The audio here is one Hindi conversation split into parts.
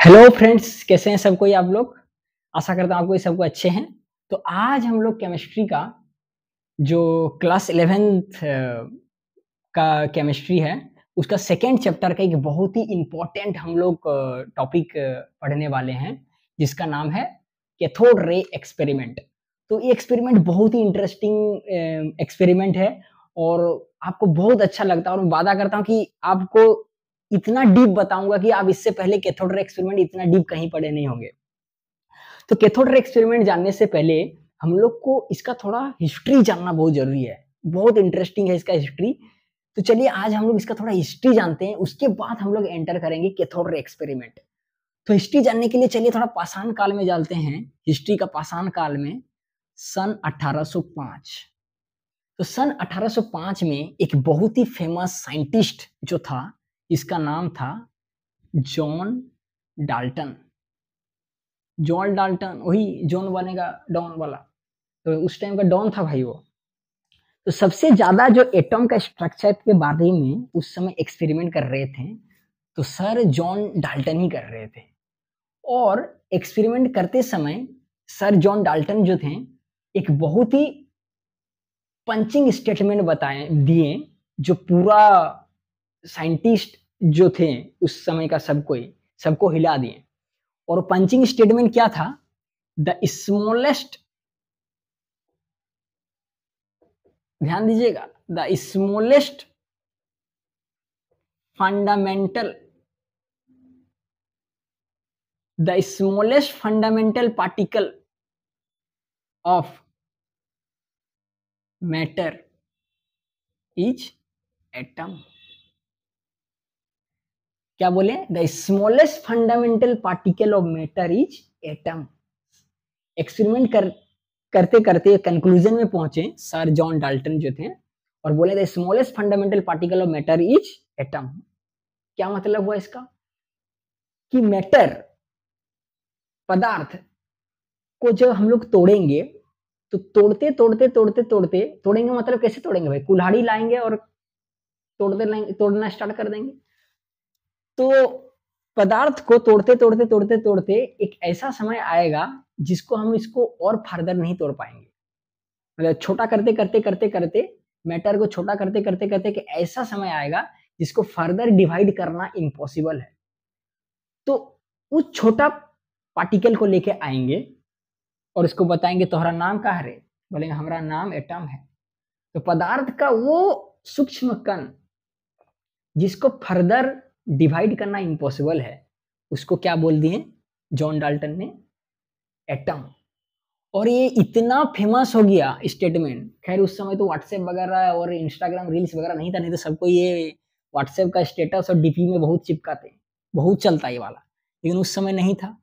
हेलो फ्रेंड्स, कैसे हैं सब कोई आप लोग। आशा करता हूँ आप कोई सबको अच्छे हैं। तो आज हम लोग केमिस्ट्री का जो क्लास 11th का केमिस्ट्री है उसका सेकेंड चैप्टर का एक बहुत ही इम्पोर्टेंट हम लोग टॉपिक पढ़ने वाले हैं, जिसका नाम है कैथोड रे एक्सपेरिमेंट। तो ये एक्सपेरिमेंट बहुत ही इंटरेस्टिंग एक्सपेरिमेंट है और आपको बहुत अच्छा लगता है और मैं वादा करता हूँ कि आपको इतना डीप बताऊंगा कि आप इससे पहले कैथोड रे एक्सपेरिमेंट इतना डीप कहीं पढ़े नहीं होंगे। तो कैथोड रे एक्सपेरिमेंट जानने से पहले हम लोग को इसका थोड़ा हिस्ट्री जानना बहुत जरूरी है। बहुत इंटरेस्टिंग है इसका हिस्ट्री। तो चलिए आज हम लोग इसका थोड़ा हिस्ट्री जानते हैं, उसके बाद हम लोग एंटर करेंगे कैथोड रे एक्सपेरिमेंट। तो हिस्ट्री जानने के लिए चलिए थोड़ा पाषाण काल में जानते हैं। हिस्ट्री का पाषाण काल में सन 1805। तो सन 1805 में एक बहुत ही फेमस साइंटिस्ट जो था, इसका नाम था जॉन डाल्टन। जॉन डाल्टन, वही जॉन बनेगा डॉन वाला, तो उस टाइम का डॉन था भाई वो। तो सबसे ज्यादा जो एटम का स्ट्रक्चर के बारे में उस समय एक्सपेरिमेंट कर रहे थे तो सर जॉन डाल्टन ही कर रहे थे। और एक्सपेरिमेंट करते समय सर जॉन डाल्टन जो थे एक बहुत ही पंचिंग स्टेटमेंट बताए दिए, जो पूरा साइंटिस्ट जो थे उस समय का सबको हिला दिए। और पंचिंग स्टेटमेंट क्या था? द स्मॉलेस्ट, ध्यान दीजिएगा, the smallest fundamental particle of matter is atom. क्या बोले? The smallest fundamental particle of matter is atom. Experiment करते करते कंक्लूजन में पहुंचे सर जॉन डाल्टन जो थे और बोले the smallest fundamental particle of matter is atom. क्या मतलब हुआ इसका? कि मैटर, पदार्थ को जब हम लोग तोड़ेंगे तो तोड़ेंगे मतलब कैसे तोड़ेंगे भाई? कुल्हाड़ी लाएंगे और तोड़ना स्टार्ट कर देंगे। तो पदार्थ को तोड़ते एक ऐसा समय आएगा जिसको हम इसको और फर्दर नहीं तोड़ पाएंगे। मतलब छोटा करते मैटर को छोटा करते कि ऐसा समय आएगा जिसको फर्दर डिवाइड करना इम्पॉसिबल है। तो उस छोटा पार्टिकल को लेके आएंगे और इसको बताएंगे तुम्हारा नाम क्या है रे? बोलेंगे हमारा नाम एटम है। तो पदार्थ का वो सूक्ष्म कण जिसको फर्दर डिवाइड करना इम्पॉसिबल है, उसको क्या बोल दिए जॉन डाल्टन ने? एटम। और ये इतना फेमस हो गया स्टेटमेंट। खैर उस समय तो व्हाट्सएप वगैरह और इंस्टाग्राम रील्स वगैरह नहीं था, नहीं तो सबको ये व्हाट्सएप का स्टेटस और डीपी में बहुत चिपकाते, बहुत चलता ये वाला, लेकिन उस समय नहीं था।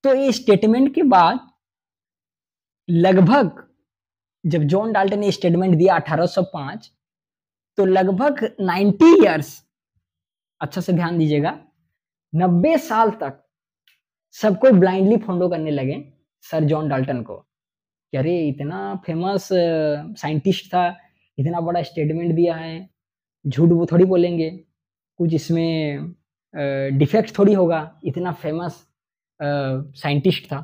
तो ये स्टेटमेंट के बाद लगभग, जब जॉन डाल्टन ने स्टेटमेंट दिया 1805, तो लगभग 90 इयर्स, अच्छा से ध्यान दीजिएगा, 90 साल तक सबको ब्लाइंडली फॉलो करने लगे सर जॉन डाल्टन को। कि अरे इतना फेमस साइंटिस्ट था, इतना बड़ा स्टेटमेंट दिया है, झूठ वो थोड़ी बोलेंगे, कुछ इसमें डिफेक्ट थोड़ी होगा, इतना फेमस साइंटिस्ट था।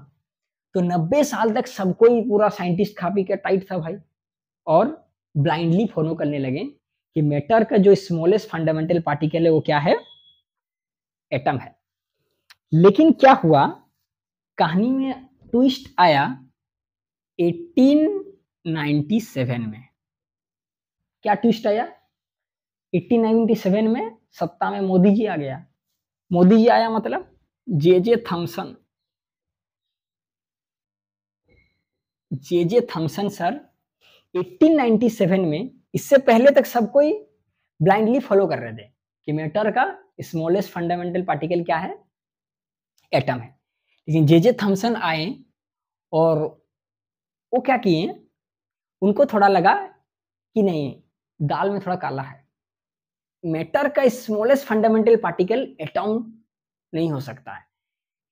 तो 90 साल तक सबको ही पूरा साइंटिस्ट खा पी के टाइट था भाई, और ब्लाइंडली फॉलो करने लगे कि मैटर का जो स्मॉलेस्ट फंडामेंटल पार्टिकल है वो क्या है? एटम है। लेकिन क्या हुआ, कहानी में ट्विस्ट आया 1897 में। क्या ट्विस्ट आया? 1897 में सत्ता में मोदी जी आ गया। मोदी जी आया मतलब जे थॉमसन सर 1897 में। इससे पहले तक सब कोई ब्लाइंडली फॉलो कर रहे थे कि मैटर का स्मॉलेस्ट फंडामेंटल पार्टिकल क्या है? एटम है। लेकिन जे थॉमसन आए और वो क्या किए, उनको थोड़ा लगा कि नहीं, दाल में थोड़ा काला है, मैटर का स्मॉलेस्ट फंडामेंटल पार्टिकल एटम नहीं हो सकता है,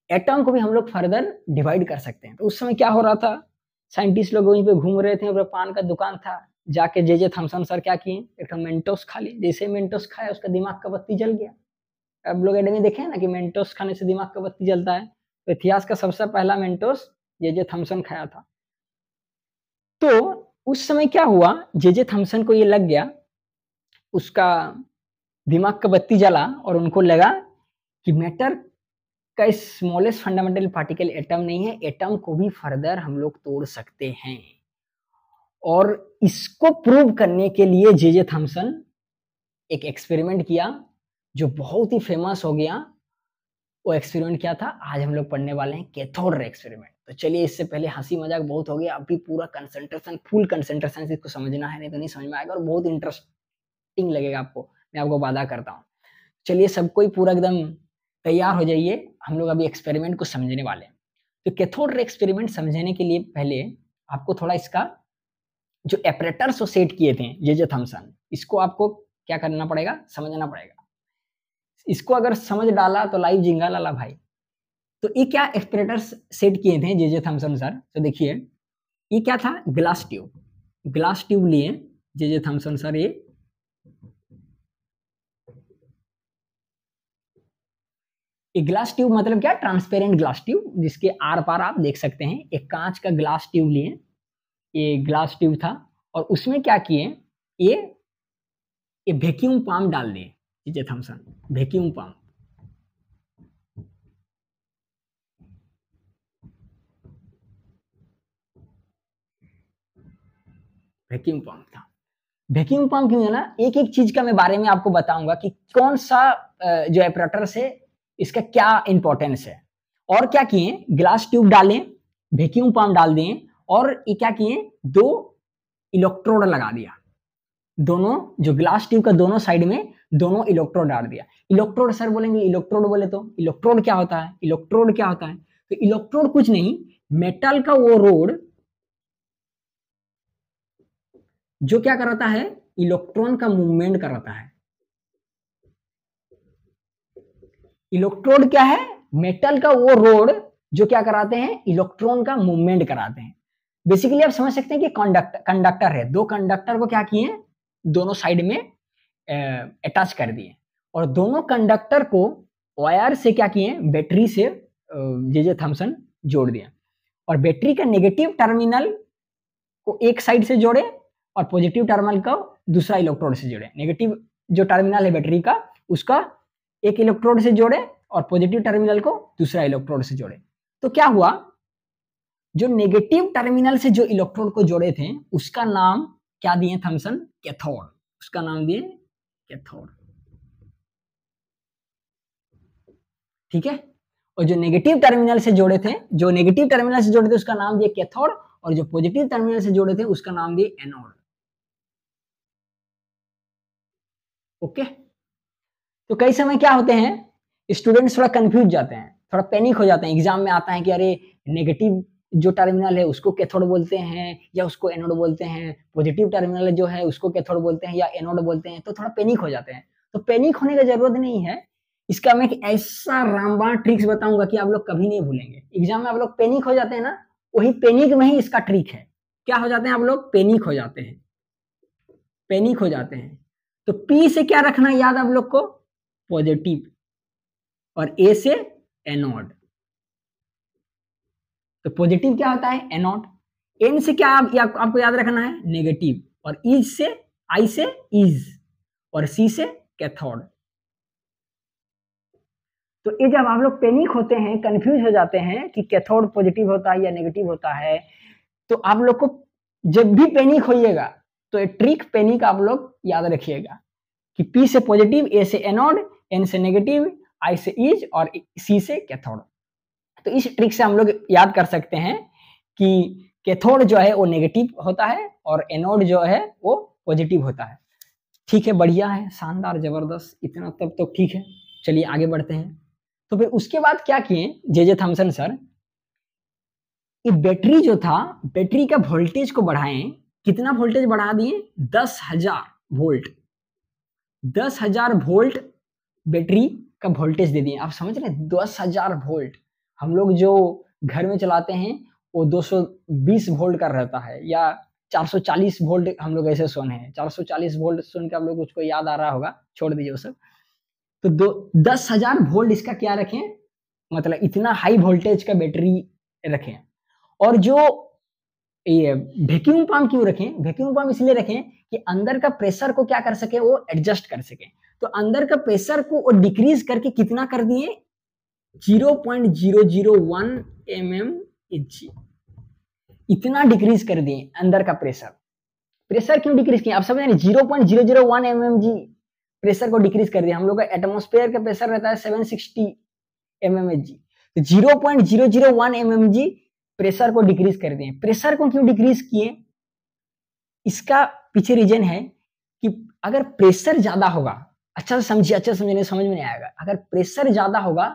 एटम को भी हम लोग फर्दर डिवाइड कर सकते हैं। तो उस समय क्या हो रहा था, साइंटिस्ट लोग वहीं पे घूम रहे थे, और पान का दुकान था, जाके जे थॉमसन सर क्या किए, एक मेंटोस खा ली। जैसे मेंटोस खाया उसका दिमाग का बत्ती जल गया। अब लोग एड में देखे ना कि मेंटोस खाने से दिमाग का बत्ती जलता है, तो इतिहास का सबसे पहला मेंटोस जे थॉमसन खाया था। तो उस समय क्या हुआ, जे थॉमसन को ये लग गया, उसका दिमाग का बत्ती जला और उनको लगा कि मैटर का स्मॉलेस्ट फंडामेंटल पार्टिकल एटम नहीं है, एटम को भी फर्दर हम लोग तोड़ सकते हैं। और इसको प्रूव करने के लिए जे थॉमसन एक एक्सपेरिमेंट किया जो बहुत ही फेमस हो गया। वो एक्सपेरिमेंट क्या था, आज हम लोग पढ़ने वाले हैं कैथोड रे एक्सपेरिमेंट। तो चलिए, इससे पहले हंसी मजाक बहुत हो गया, अभी पूरा कंसंट्रेशन, फुल कंसंट्रेशन से इसको समझना है, नहीं तो नहीं समझ में आएगा और बहुत इंटरेस्टिंग लगेगा आपको, मैं आपको वादा करता हूँ। चलिए, सब कोई पूरा एकदम तैयार हो जाइए, हम लोग अभी एक्सपेरिमेंट को समझने वाले हैं। तो कैथोड रे एक्सपेरिमेंट समझने के लिए पहले आपको थोड़ा इसका जो एपरेटर्स वो सेट किए थे जे थॉमसन, इसको आपको क्या करना पड़ेगा, समझना पड़ेगा। इसको अगर समझ डाला तो लाइव जिंगा लाला भाई। तो ये क्या एपरेटर्स सेट किए थे जे थॉमसन सर, तो देखिए ये क्या था, ग्लास ट्यूब लिए जे थॉमसन सर। ये ग्लास ट्यूब मतलब क्या, ट्रांसपेरेंट ग्लास ट्यूब, जिसके आर पार आप देख सकते हैं। एक कांच का ग्लास ट्यूब लिए, ये ग्लास ट्यूब था, और उसमें क्या किए, ये वैक्यूम पंप डाल दिए J Thomson, vacuum pump. Vacuum pump था। वैक्यूम पंप क्यों है ना, एक एक चीज का मैं बारे में आपको बताऊंगा कि कौन सा जो एपरेटर्स है इसका क्या इंपॉर्टेंस है। और क्या किए, ग्लास ट्यूब डालें, वैक्यूम पंप डाल दिए, और ये क्या किए, 2 इलेक्ट्रोड लगा दिया, दोनों जो ग्लास ट्यूब का दोनों साइड में दोनों इलेक्ट्रोड डाल दिया। इलेक्ट्रोड सर बोलेंगे, इलेक्ट्रोड बोले तो इलेक्ट्रोड क्या होता है, इलेक्ट्रोड क्या होता है, तो इलेक्ट्रोड कुछ नहीं, मेटल का वो रोड जो क्या कराता है, इलेक्ट्रॉन का मूवमेंट कराता है। इलेक्ट्रोड क्या है, मेटल का वो रोड जो क्या कराते हैं, इलेक्ट्रॉन का मूवमेंट कराते हैं। बेसिकली आप समझ सकते हैं कि कंडक्टर है, 2 कंडक्टर को क्या किए, दोनों साइड में अटैच कर दिए, और दोनों कंडक्टर को वायर से क्या किए, बैटरी से जे थॉमसन जोड़ दिया, और बैटरी का नेगेटिव टर्मिनल को एक साइड से जोड़े और पॉजिटिव टर्मिनल को दूसरा इलेक्ट्रोड से जोड़े। नेगेटिव जो टर्मिनल है बैटरी का, उसका एक इलेक्ट्रोड से जोड़े और पॉजिटिव टर्मिनल को दूसरा इलेक्ट्रोड से जोड़े। तो क्या हुआ, जो नेगेटिव टर्मिनल से जो इलेक्ट्रोड को जोड़े थे उसका नाम क्या दिए थॉमसन, कैथोड, उसका नाम दिए कैथोड। ठीक है, और जो नेगेटिव टर्मिनल से जोड़े थे, उसका नाम दिए कैथोड, और जो पॉजिटिव टर्मिनल से जोड़े थे उसका नाम दिए एनोड। ओके, तो कई समय क्या होते हैं, स्टूडेंट्स थोड़ा कंफ्यूज जाते हैं, थोड़ा पैनिक हो जाते हैं, एग्जाम में आता है कि अरे नेगेटिव जो टर्मिनल है उसको कैथोड बोलते हैं या उसको एनोड बोलते हैं, पॉजिटिव टर्मिनल जो है उसको कैथोड बोलते हैं या एनोड बोलते हैं, तो थोड़ा पैनिक हो जाते हैं। तो पैनिक होने की जरूरत नहीं है, इसका मैं एक ऐसा रामबाण ट्रिक्स बताऊंगा कि आप लोग कभी नहीं भूलेंगे। एग्जाम में आप लोग पैनिक हो जाते हैं ना, वही पैनिक में ही इसका ट्रिक है। क्या हो जाते हैं आप लोग, पैनिक हो जाते हैं, पैनिक हो जाते हैं। तो पी से क्या रखना याद आप लोग को, पॉजिटिव, और ए से एनोड। तो पॉजिटिव क्या होता है, एनोड। एन से क्या आपको याद रखना है, नेगेटिव, और इज से, आई से इज, और सी से कैथोड। तो ये जब आप लोग पैनिक होते हैं, कंफ्यूज हो जाते हैं कि कैथोड पॉजिटिव होता है या नेगेटिव होता है, तो आप लोग को जब भी पैनिक होइएगा तो ये ट्रिक पैनिक आप लोग याद रखिएगा कि पी से पॉजिटिव, ए से एनोड, एन से नेगेटिव, आई से इज, और सी से कैथोड। तो इस ट्रिक से हम लोग याद कर सकते हैं कि कैथोड जो है वो नेगेटिव होता है और एनोड जो है वो पॉजिटिव होता है। ठीक है, बढ़िया है, शानदार, जबरदस्त, इतना तब तो ठीक है। चलिए आगे बढ़ते हैं। तो फिर उसके बाद क्या किए जे थॉमसन सर, ये बैटरी जो था, बैटरी का वोल्टेज को बढ़ाएं। कितना वोल्टेज बढ़ा दिए, 10,000 वोल्ट, 10,000 वोल्ट बैटरी का वोल्टेज दे दिए। आप समझ रहे हैं, 10,000 वोल्ट। हम लोग जो घर में चलाते हैं वो 220 वोल्ट का रहता है, या 440 वोल्ट हम लोग ऐसे सुने हैं। 440 वोल्ट सुन के आप लोग कुछ को याद आ रहा होगा, छोड़ दीजिए वो सब। तो 10,000 वोल्ट इसका क्या रखें, मतलब इतना हाई वोल्टेज का बैटरी रखें। और जो ये वैक्यूम पंप क्यों रखें, वैक्यूम पंप इसलिए रखें कि अंदर का प्रेशर को क्या कर सके, वो एडजस्ट कर सके। तो अंदर का प्रेशर को वो डिक्रीज करके कितना कर दिए, 0.001 mmHg, इतना डिक्रीज कर दिए अंदर का प्रेशर। प्रेशर क्यों डिक्रीज किया, आप समझ रहे हैं, 0.001 mmHg प्रेशर को डिक्रीज कर दिया। हम लोग का एटमॉस्फेयर का प्रेशर रहता है 760 mmHg, तो 0.001 mmHg प्रेशर को डिक्रीज कर दिए। प्रेशर को क्यों डिक्रीज किए, इसका पीछे रीजन है कि अगर प्रेशर ज्यादा होगा, अच्छा से समझिए, अच्छा समझने समझ में नहीं आएगा, अगर प्रेशर ज्यादा होगा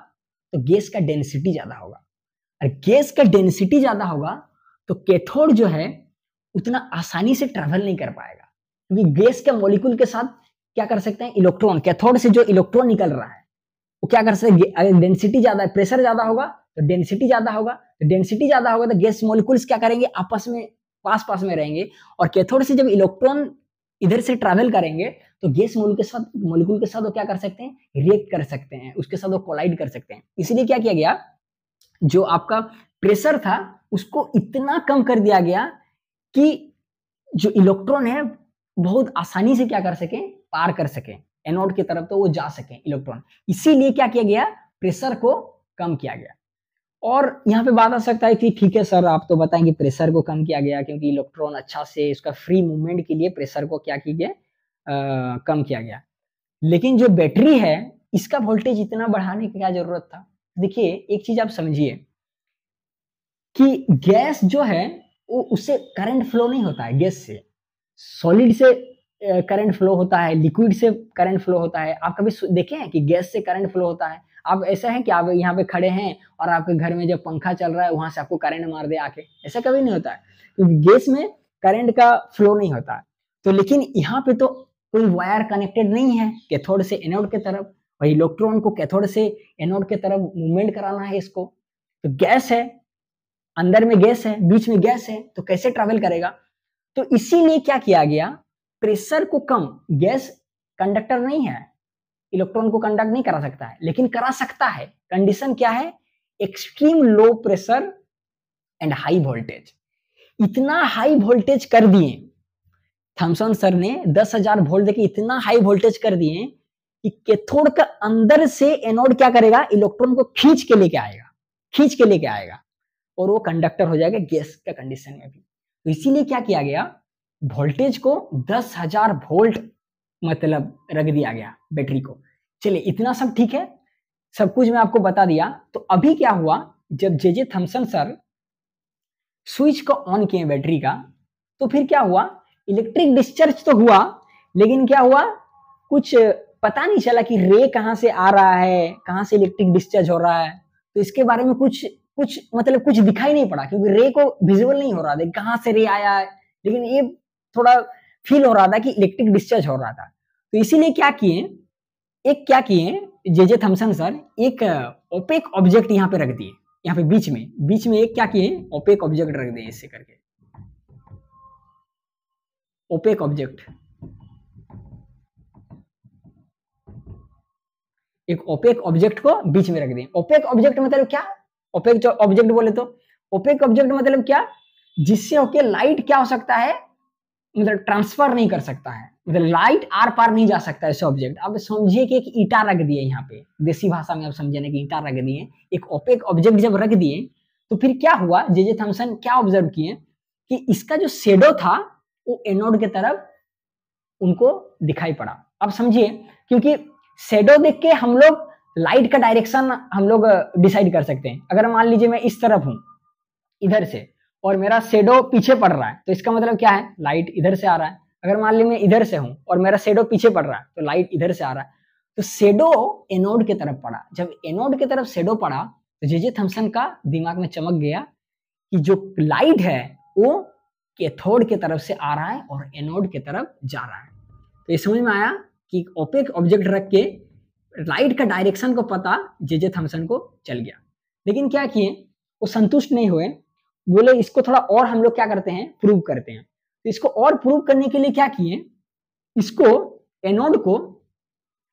तो गैस का डेंसिटी ज्यादा होगा, और गैस का डेंसिटी ज्यादा होगा तो कैथोड जो है उतना आसानी से ट्रेवल नहीं कर पाएगा, क्योंकि गैस के मॉलिक्यूल के साथ क्या कर सकते हैं, इलेक्ट्रॉन, कैथोड से जो इलेक्ट्रॉन निकल रहा है वो क्या कर सकते हैं, अगर डेंसिटी ज्यादा है, प्रेशर ज्यादा होगा तो डेंसिटी ज्यादा होगा, तो डेंसिटी ज्यादा होगा तो गैस मॉलिक्यूल्स क्या करेंगे, आपस में पास पास में रहेंगे, और कैथोड से जब इलेक्ट्रॉन इधर से ट्रैवल करेंगे तो गैस मॉलिक्यूल के साथ वो क्या कर सकते हैं, रिएक्ट कर सकते हैं, उसके साथ वो कोलाइड कर सकते हैं। इसलिए क्या किया गया, जो आपका प्रेशर था उसको इतना कम कर दिया गया कि जो इलेक्ट्रॉन है बहुत आसानी से क्या कर सके, पार कर सके एनोड की तरफ, तो वो जा सके इलेक्ट्रॉन। इसीलिए क्या किया गया, प्रेशर को कम किया गया। और यहाँ पे बात आ सकता है कि ठीक है सर, आप तो बताएंगे प्रेशर को कम किया गया क्योंकि इलेक्ट्रॉन अच्छा से इसका फ्री मूवमेंट के लिए प्रेशर को क्या किया गया, कम किया गया। लेकिन जो बैटरी है इसका वोल्टेज इतना बढ़ाने की क्या जरूरत था। देखिए एक चीज आप समझिए कि गैस जो है वो उससे करंट फ्लो नहीं होता है, गैस से सॉलिड से करंट फ्लो होता है, लिक्विड से करंट फ्लो होता है। आप कभी देखे हैं कि गैस से करंट फ्लो होता है? आप ऐसा है कि आप यहाँ पे खड़े हैं और आपके घर में जब पंखा चल रहा है वहां से आपको करंट मार दे आके, ऐसा कभी नहीं होता है, क्योंकि गैस में करंट का फ्लो नहीं होता है। तो लेकिन यहाँ पे तो कोई वायर कनेक्टेड नहीं है कैथोड से एनोड की तरफ, और इलेक्ट्रॉन को कैथोड से एनोड की तरफ मूवमेंट कराना है इसको। तो गैस है, अंदर में गैस है, बीच में गैस है, तो कैसे ट्रेवल करेगा। तो इसीलिए क्या किया गया, प्रेशर को कम, गैस कंडक्टर नहीं है, इलेक्ट्रॉन को कंडक्ट नहीं करा सकता है, लेकिन करा सकता है। कंडीशन क्या है, extreme low pressure and high voltage. इतना हाई वोल्टेज कर दिए थॉमसन सर ने, 10,000 वोल्ट देके इतना हाई वोल्टेज कर दिए कि कैथोड का अंदर से एनोड क्या करेगा, इलेक्ट्रॉन को खींच के लेके आएगा, खींच के लेके आएगा, और वो कंडक्टर हो जाएगा गैस का कंडीशन में भी। तो इसीलिए क्या किया गया, वोल्टेज को 10,000 वोल्ट मतलब रख दिया गया बैटरी को। चलिए इतना सब ठीक है, सब कुछ मैं आपको बता दिया। तो अभी क्या हुआ, जब जे थॉमसन सर स्विच को ऑन किए बैटरी का, तो फिर क्या हुआ, इलेक्ट्रिक डिस्चार्ज तो हुआ, लेकिन क्या हुआ, कुछ पता नहीं चला कि रे कहां से आ रहा है, कहां से इलेक्ट्रिक डिस्चार्ज हो रहा है। तो इसके बारे में कुछ मतलब कुछ दिखाई नहीं पड़ा, क्योंकि रे को विजुअल नहीं हो रहा था कहां से रे आया है, लेकिन ये थोड़ा फील हो रहा था कि इलेक्ट्रिक डिस्चार्ज हो रहा था। तो इसीलिए क्या किए जे थॉमसन सर, एक ओपेक ऑब्जेक्ट यहाँ पे रख दिए, यहाँ पे बीच में एक क्या किए, ओपेक ऑब्जेक्ट रख दिए, इससे करके ओपेक ऑब्जेक्ट, एक ओपेक ऑब्जेक्ट को बीच में रख दिए। ओपेक ऑब्जेक्ट मतलब क्या, ओपेक ऑब्जेक्ट बोले तो ओपेक ऑब्जेक्ट मतलब क्या, जिससे होके लाइट क्या हो सकता है, मतलब ट्रांसफर नहीं कर सकता है, मतलब लाइट आर पार नहीं जा सकता ऐसे ऑब्जेक्ट। अब समझिए कि एक ईटा रख दिए यहाँ पे, देसी भाषा में आप समझने की, ईटा रख दिए, एक ओपेक ऑब्जेक्ट जब रख दिए तो फिर क्या हुआ, जे थॉमसन क्या ऑब्जर्व किए कि इसका जो शेडो था वो एनोड की तरफ उनको दिखाई पड़ा। अब समझिए, क्योंकि शेडो देख के हम लोग लाइट का डायरेक्शन हम लोग डिसाइड कर सकते हैं। अगर मान लीजिए मैं इस तरफ हूं इधर से, और मेरा शेडो पीछे पड़ रहा है, तो इसका मतलब क्या है, लाइट इधर से आ रहा है। अगर मान लीजिए मैं इधर से हूं और मेरा शेडो पीछे पड़ रहा है, तो लाइट इधर से आ रहा है। तो शेडो एनोड की तरफ पड़ा, जब एनोड की तरफ शेडो पड़ा तो जे थॉमसन का दिमाग में चमक गया कि जो लाइट है वो कैथोड की तरफ से आ रहा है और एनोड की तरफ जा रहा है। तो ये समझ में आया कि ओपेक ऑब्जेक्ट रख के लाइट का डायरेक्शन को पता जे थॉमसन को चल गया। लेकिन क्या किए, वो संतुष्ट नहीं हुए, बोले इसको थोड़ा और हम लोग क्या करते हैं, प्रूव करते हैं। तो इसको और प्रूव करने के लिए क्या किए, इसको एनोड को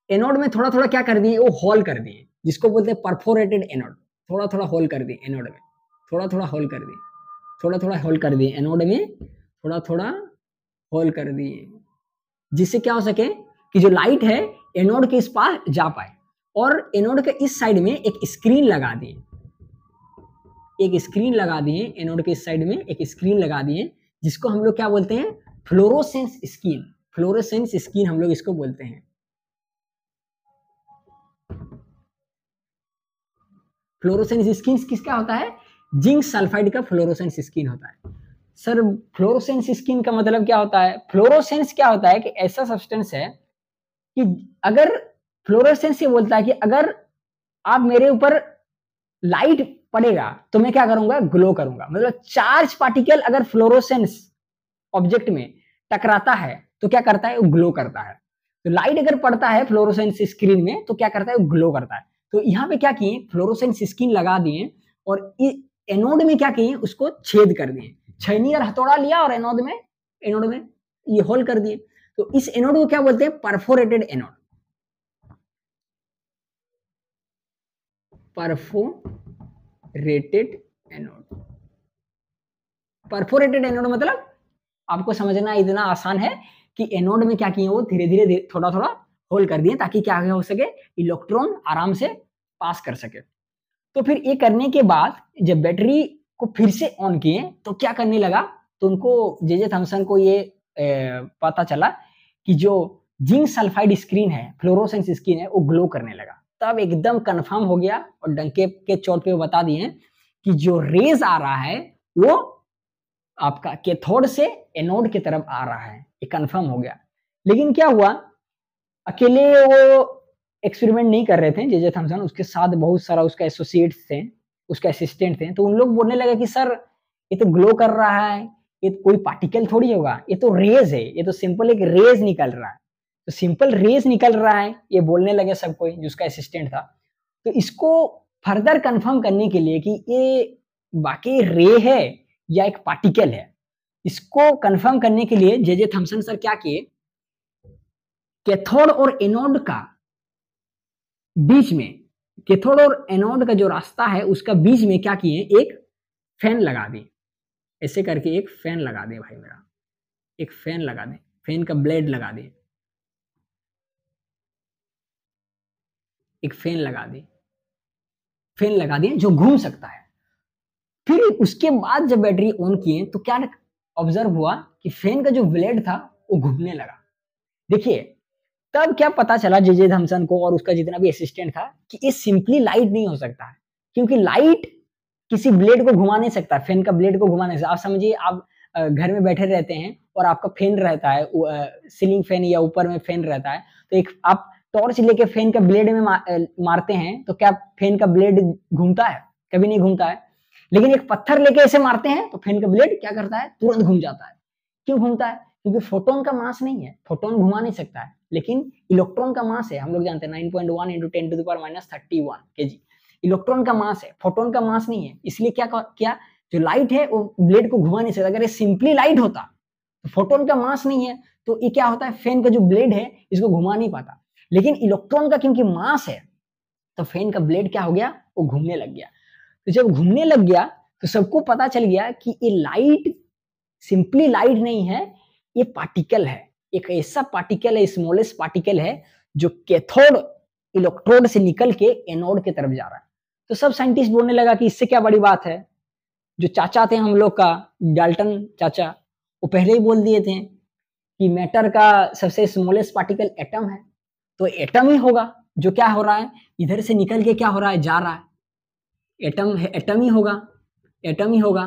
एनोड में थोड़ा थोड़ा क्या कर दिए, वो होल कर दिए, जिसको बोलते हैं परफोरेटेड एनोड। थोड़ा थोड़ा होल कर दिए एनोड में, थोड़ा थोड़ा होल कर दिए, थोड़ा थोड़ा होल कर दिए एनोड में, थोड़ा थोड़ा होल कर दिए, जिससे क्या हो सके कि जो लाइट है एनोड के इस पार जा पाए। और एनोड के इस साइड में एक स्क्रीन लगा दिए, एक स्क्रीन लगा दिए एनोड के इस साइड में एक स्क्रीन लगा दिए, जिसको हम लोग क्या बोलते हैं, फ्लोरोसेंस स्क्रीन। फ्लोरोसेंस स्क्रीन हम लोग इसको बोलते हैं। फ्लोरोसेंस स्क्रीन किसका होता है, जिंक सल्फाइड का फ्लोरोसेंस स्क्रीन होता है। सर फ्लोरोसेंस स्क्रीन का मतलब क्या होता है, फ्लोरोसेंस क्या होता है कि ऐसा सब्सटेंस है कि अगर फ्लोरोसेंस ये बोलता है कि अगर आप मेरे ऊपर लाइट पड़ेगा तो मैं क्या करूंगा, ग्लो करूंगा। मतलब चार्ज पार्टिकल अगर फ्लोरोसेंस ऑब्जेक्ट में टकराता है तो क्या करता है, वो ग्लो करता है। तो लाइट अगर पड़ता है फ्लोरोसेंस स्क्रीन में तो क्या करता है, वो ग्लो करता है। तो यहाँ पे क्या किए, फ्लोरोसेंस स्क्रीन लगा दिए और एनोड में क्या किए, उसको छेद कर दिए। छैनी और हथौड़ा लिया और एनोड में ये होल कर दिए। तो इस एनोड को क्या बोलते हैं, perforated anode. Perforated anode, perforated anode मतलब आपको समझना इतना आसान है कि एनोड में क्या किए, वो धीरे धीरे थोड़ा थोड़ा होल कर दिए, ताकि क्या हो सके, इलेक्ट्रॉन आराम से पास कर सके। तो फिर ये करने के बाद जब बैटरी को फिर से ऑन किए तो क्या करने लगा, तो उनको जे थॉमसन को ये पता चला कि जो जिंक सल्फाइड स्क्रीन है, फ्लोरोसेंस स्क्रीन है, वो ग्लो करने लगा। तब एकदम कंफर्म हो गया और डंके के चोट पे वो बता दिए कि जो रेज आ रहा है वो आपका कैथोड से एनोड की तरफ आ रहा है, ये कंफर्म हो गया। लेकिन क्या हुआ, अकेले वो एक्सपेरिमेंट नहीं कर रहे थे जे थॉमसन, उसके साथ बहुत सारा उसका एसोसिएट्स थे, उसका असिस्टेंट थे। तो उन लोग बोलने लगे कि सर ये तो ग्लो कर रहा है, ये कोई पार्टिकल थोड़ी होगा, ये तो रेज है, ये तो सिंपल एक रेज निकल रहा है। तो सिंपल रेज निकल रहा है, ये बोलने लगे सब कोई, जिसका असिस्टेंट था। तो इसको फर्दर कंफर्म करने के लिए कि ये वाकई रे है या एक पार्टिकल है, इसको कंफर्म करने के लिए जे थॉमसन सर क्या किए, कैथोड और एनोड का बीच में, कैथोड और एनोड का जो रास्ता है उसका बीच में क्या किए, एक फैन लगा दिए। ऐसे करके एक फैन लगा दे भाई मेरा, एक फैन लगा दे, फैन का ब्लेड लगा दे, एक फैन लगा दे, फैन लगा दिए जो घूम सकता है। फिर उसके बाद जब बैटरी ऑन किए तो क्या ऑब्जर्व हुआ कि फैन का जो ब्लेड था वो घूमने लगा। देखिए तब क्या पता चला जे थॉमसन को और उसका जितना भी असिस्टेंट था कि ये सिंपली लाइट नहीं हो सकता है, क्योंकि लाइट किसी ब्लेड को घुमा नहीं सकता, फैन का ब्लेड को घुमा नहीं सकता। आप समझिए आप घर में बैठे रहते हैं और आपका फैन रहता है, सीलिंग फैन या ऊपर में फैन रहता है, तो एक आप टॉर्च लेके फैन का ब्लेड में मारते हैं तो क्या फैन का ब्लेड घूमता है? कभी नहीं घूमता है। लेकिन एक पत्थर लेके ऐसे मारते हैं तो फैन का ब्लेड क्या करता है, तुरंत घूम जाता है। क्यों घूमता है? क्योंकि फोटोन का मास नहीं है, फोटोन घुमा नहीं सकता है, लेकिन इलेक्ट्रॉन का मास है। हम लोग जानते हैं 9.1 into 10 to the power minus 31 KG electron का मास है, फोटोन का मास नहीं है। इसलिए क्या जो लाइट है वो ब्लेड को घुमा नहीं सकता। अगर ये सिंपली लाइट होता तो फोटोन का मास नहीं है तो ये क्या होता है, फैन का जो ब्लेड है इसको घुमा नहीं पाता। लेकिन इलेक्ट्रॉन का क्योंकि मास है तो फैन का ब्लेड क्या हो गया, वो घूमने लग गया। तो जब घूमने लग गया तो सबको पता चल गया कि ये लाइट सिंपली लाइट नहीं है, ये पार्टिकल है, एक ऐसा पार्टिकल है, स्मॉलेस्ट पार्टिकल है जो कैथोड इलेक्ट्रोड से निकल के एनोड की तरफ जा रहा है। तो सब साइंटिस्ट बोलने लगा कि इससे क्या बड़ी बात है। जो चाचा थे हम लोग का, डाल्टन चाचा, वो पहले ही बोल दिए थे कि मैटर का सबसे स्मॉलेस्ट पार्टिकल एटम है, तो एटम ही होगा। जो क्या हो रहा है, इधर से निकल के क्या हो रहा है, जा रहा है, एटम है, एटम ही होगा, एटम ही होगा।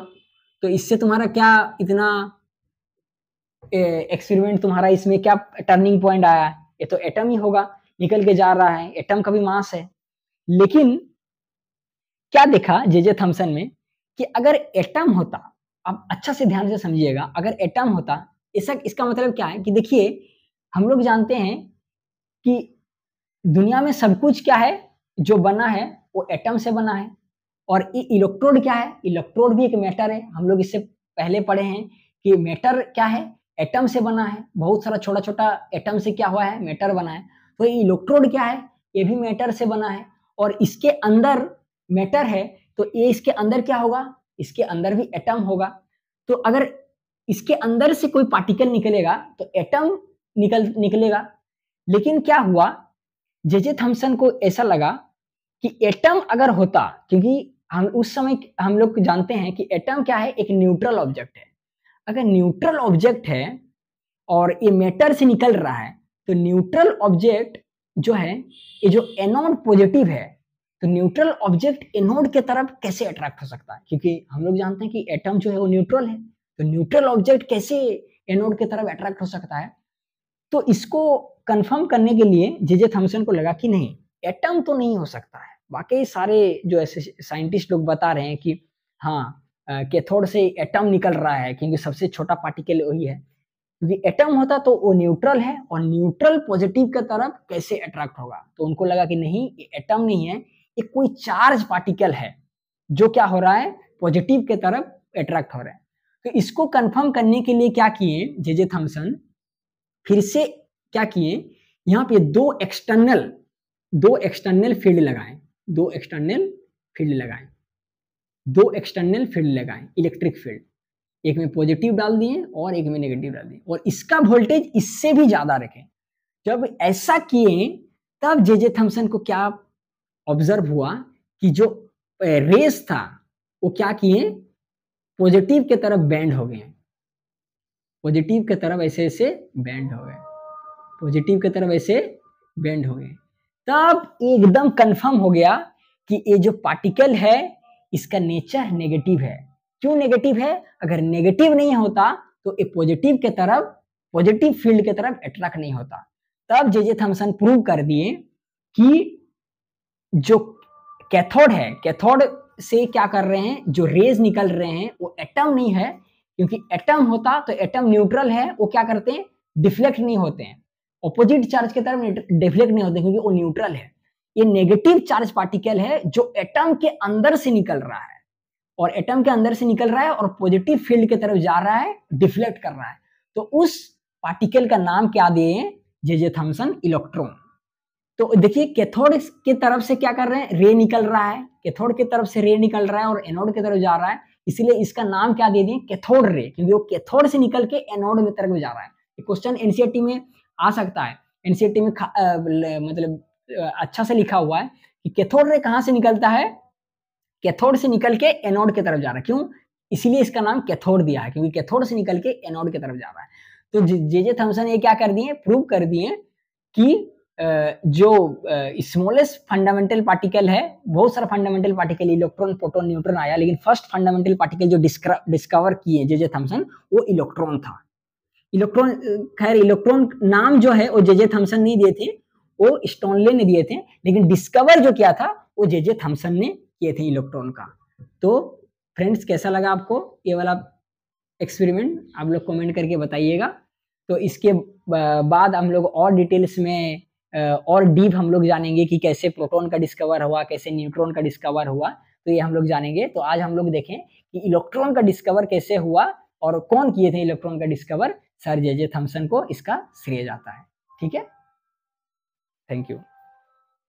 तो इससे तुम्हारा क्या इतना एक्सपेरिमेंट, तुम्हारा इसमें क्या टर्निंग पॉइंट आया, ये तो एटम ही होगा, निकल के जा रहा है, एटम का भी मास है। लेकिन क्या देखा जे थॉमसन में कि अगर एटम होता, आप अच्छा से ध्यान से समझिएगा, अगर एटम होता, इसका मतलब क्या है कि देखिए हम लोग जानते हैं कि दुनिया में सब कुछ क्या है जो बना है वो एटम से बना है। और ये इलेक्ट्रोड क्या है, इलेक्ट्रोड भी एक मैटर है। हम लोग इससे पहले पढ़े हैं कि मैटर क्या है, एटम से बना है। बहुत सारा छोटा छोटा एटम से क्या हुआ है, मैटर बना है। तो ये इलेक्ट्रोड क्या है, ये भी मैटर से बना है और इसके अंदर मैटर है, तो ये इसके अंदर क्या होगा, इसके अंदर भी एटम होगा। तो अगर इसके अंदर से कोई पार्टिकल निकलेगा तो एटम निकलेगा। लेकिन क्या हुआ, जे थॉमसन को ऐसा लगा कि एटम अगर होता, क्योंकि हम उस समय हम लोग जानते हैं कि एटम क्या है, एक न्यूट्रल ऑब्जेक्ट है। अगर न्यूट्रल ऑब्जेक्ट है और ये मैटर से निकल रहा है, तो न्यूट्रल ऑब्जेक्ट जो है, ये जो एनोड पॉजिटिव है, तो न्यूट्रल ऑब्जेक्ट एनोड के तरफ कैसे अट्रैक्ट हो सकता है, क्योंकि हम लोग जानते हैं कि एटम जो है वो न्यूट्रल है, तो न्यूट्रल ऑब्जेक्ट कैसे एनोड की तरफ अट्रैक्ट हो सकता है। तो इसको कंफर्म करने के लिए जे थॉमसन को लगा कि नहीं, एटम तो नहीं हो सकता है। बाकी सारे जो ऐसे साइंटिस्ट लोग बता रहे हैं कि हाँ, कैथोड से एटम निकल रहा है, क्योंकि सबसे छोटा पार्टिकल वही है। क्योंकि एटम होता तो वो न्यूट्रल है और न्यूट्रल पॉजिटिव की तरफ कैसे अट्रैक्ट होगा, तो उनको लगा कि नहीं, ये एटम नहीं है, ये कोई चार्ज पार्टिकल है जो क्या हो रहा है, पॉजिटिव के तरफ अट्रैक्ट हो रहा है। तो इसको कंफर्म करने के लिए क्या किए जे थॉमसन, फिर से क्या किए, यहाँ पे दो एक्सटर्नल फील्ड लगाए, दो एक्सटर्नल फील्ड लगाए इलेक्ट्रिक फील्ड, एक में पॉजिटिव डाल दिए और एक में नेगेटिव डाल दिए, और इसका वोल्टेज इससे भी ज्यादा रखें। जब ऐसा किए तब जे थॉमसन को क्या ऑब्जर्व हुआ कि जो रेस था वो क्या किए, पॉजिटिव की तरफ बेंड हो गए, पॉजिटिव की तरफ ऐसे ऐसे बेंड हो गए, पॉजिटिव की तरफ ऐसे बेंड हो गए। तब एकदम कंफर्म हो गया कि ये जो पार्टिकल है इसका नेचर नेगेटिव है। क्यों नेगेटिव है, अगर नेगेटिव नहीं होता तो ये पॉजिटिव के तरफ, पॉजिटिव फील्ड के तरफ अट्रैक्ट नहीं होता। तब जे थॉमसन प्रूव कर दिए कि जो कैथोड है, कैथोड से क्या कर रहे हैं, जो रेज निकल रहे हैं वो एटम नहीं है, क्योंकि एटम होता तो एटम न्यूट्रल है, वो क्या करते हैं, डिफ्लेक्ट नहीं होते हैं, ऑपोजिट चार्ज की तरफ डिफ्लेक्ट नहीं होते, क्योंकि वो न्यूट्रल है। ये नेगेटिव चार्ज पार्टिकल है जो एटम के अंदर से निकल रहा है, और एटम के अंदर से निकल रहा है और पॉजिटिव फील्ड की तरफ जा रहा है, डिफ्लेक्ट कर रहा है। तो उस पार्टिकल का नाम क्या दिए जे थॉमसन, इलेक्ट्रॉन। तो देखिए कैथोड की तरफ से क्या कर रहे हैं, रे निकल रहा है, कैथोड की तरफ से रे निकल रहा है और एनोड की तरफ जा रहा है, इसलिए इसका नाम क्या दे दिए, कैथोड रे, क्योंकि वो कैथोड से निकल के एनोड की तरफ जा रहा है। क्वेश्चन एनसीईआरटी में आ सकता है, एनसीईआरटी में मतलब अच्छा से लिखा हुआ है कि कैथोड रे कहां से निकलता है, कैथोड से निकल के एनोड की तरफ जा रहा है। क्यों, इसीलिए इसका नाम कैथोड दिया है, क्योंकि कैथोड से निकल के एनोड की तरफ जा रहा है। तो जे थॉमसन ये क्या कर दिए, प्रूव कर दिए कि जो स्मॉलेस्ट फंडामेंटल पार्टिकल है, बहुत सारा fundamental particle electron, proton, neutron आया, लेकिन फर्स्ट फंडामेंटल पार्टिकल जो डिस्कवर किए जे थॉमसन वो इलेक्ट्रॉन था। इलेक्ट्रॉन, खैर इलेक्ट्रॉन नाम जो है वो जे थॉमसन नहीं दिए थे, वो स्टोनले ने दिए थे, लेकिन डिस्कवर जो किया था वो जे थॉमसन ने किए थे इलेक्ट्रॉन का। तो फ्रेंड्स कैसा लगा आपको ये वाला एक्सपेरिमेंट, आप लोग कमेंट करके बताइएगा। तो इसके बाद हम लोग और डिटेल्स में और डीप हम लोग जानेंगे कि कैसे प्रोटॉन का डिस्कवर हुआ, कैसे न्यूट्रॉन का डिस्कवर हुआ, तो ये हम लोग जानेंगे। तो आज हम लोग देखें कि इलेक्ट्रॉन का डिस्कवर कैसे हुआ और कौन किए थे इलेक्ट्रॉन का डिस्कवर, सर जे थॉमसन को इसका श्रेय जाता है। ठीक है, थैंक यू।